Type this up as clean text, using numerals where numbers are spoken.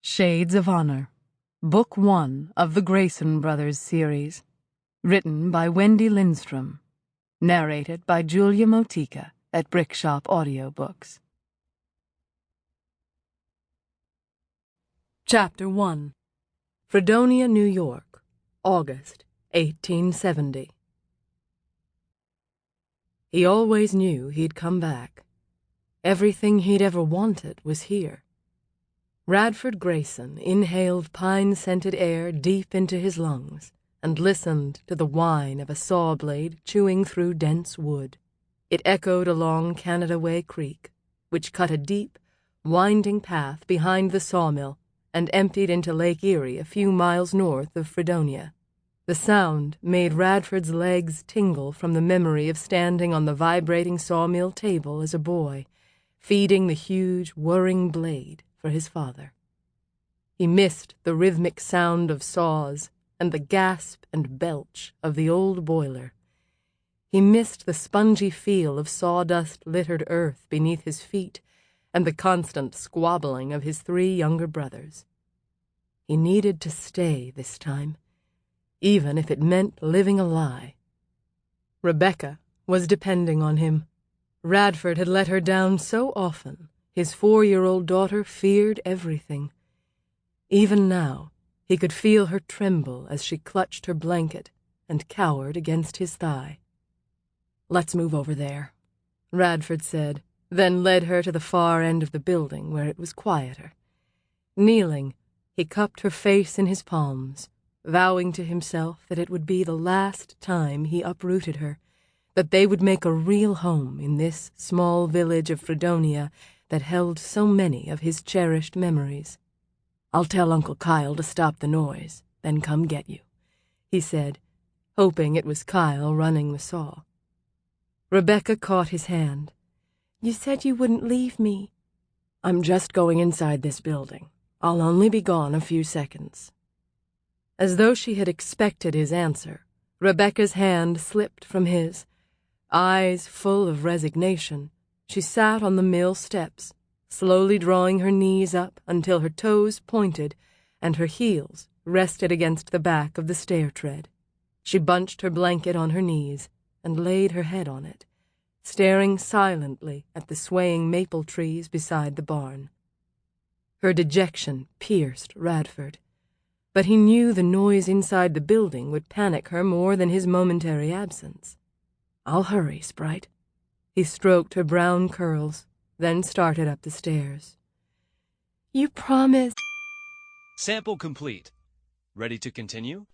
Shades of Honor, Book 1 of the Grayson Brothers series, written by Wendy Lindstrom, narrated by Julia Motyka at Brickshop Audiobooks. Chapter 1. Fredonia, New York, August 1870. He always knew he'd come back. Everything he'd ever wanted was here. Radford Grayson inhaled pine-scented air deep into his lungs and listened to the whine of a saw blade chewing through dense wood. It echoed along Canada Way Creek, which cut a deep, winding path behind the sawmill and emptied into Lake Erie a few miles north of Fredonia. The sound made Radford's legs tingle from the memory of standing on the vibrating sawmill table as a boy, feeding the huge, whirring blade for his father. He missed the rhythmic sound of saws and the gasp and belch of the old boiler. He missed the spongy feel of sawdust-littered earth beneath his feet and the constant squabbling of his 3 younger brothers. He needed to stay this time, even if it meant living a lie. Rebecca was depending on him. Radford had let her down so often. His 4-year-old daughter feared everything. Even now, he could feel her tremble as she clutched her blanket and cowered against his thigh. "Let's move over there," Radford said, then led her to the far end of the building where it was quieter. Kneeling, he cupped her face in his palms, vowing to himself that it would be the last time he uprooted her, that they would make a real home in this small village of Fredonia that held so many of his cherished memories. "I'll tell Uncle Kyle to stop the noise, then come get you," he said, hoping it was Kyle running the saw. Rebecca caught his hand. "You said you wouldn't leave me." "I'm just going inside this building. I'll only be gone a few seconds." As though she had expected his answer, Rebecca's hand slipped from his. Eyes full of resignation, she sat on the mill steps, slowly drawing her knees up until her toes pointed and her heels rested against the back of the stair tread. She bunched her blanket on her knees and laid her head on it, staring silently at the swaying maple trees beside the barn. Her dejection pierced Radford, but he knew the noise inside the building would panic her more than his momentary absence. "I'll hurry, Sprite." He stroked her brown curls, then started up the stairs. "You promise." Sample complete. Ready to continue?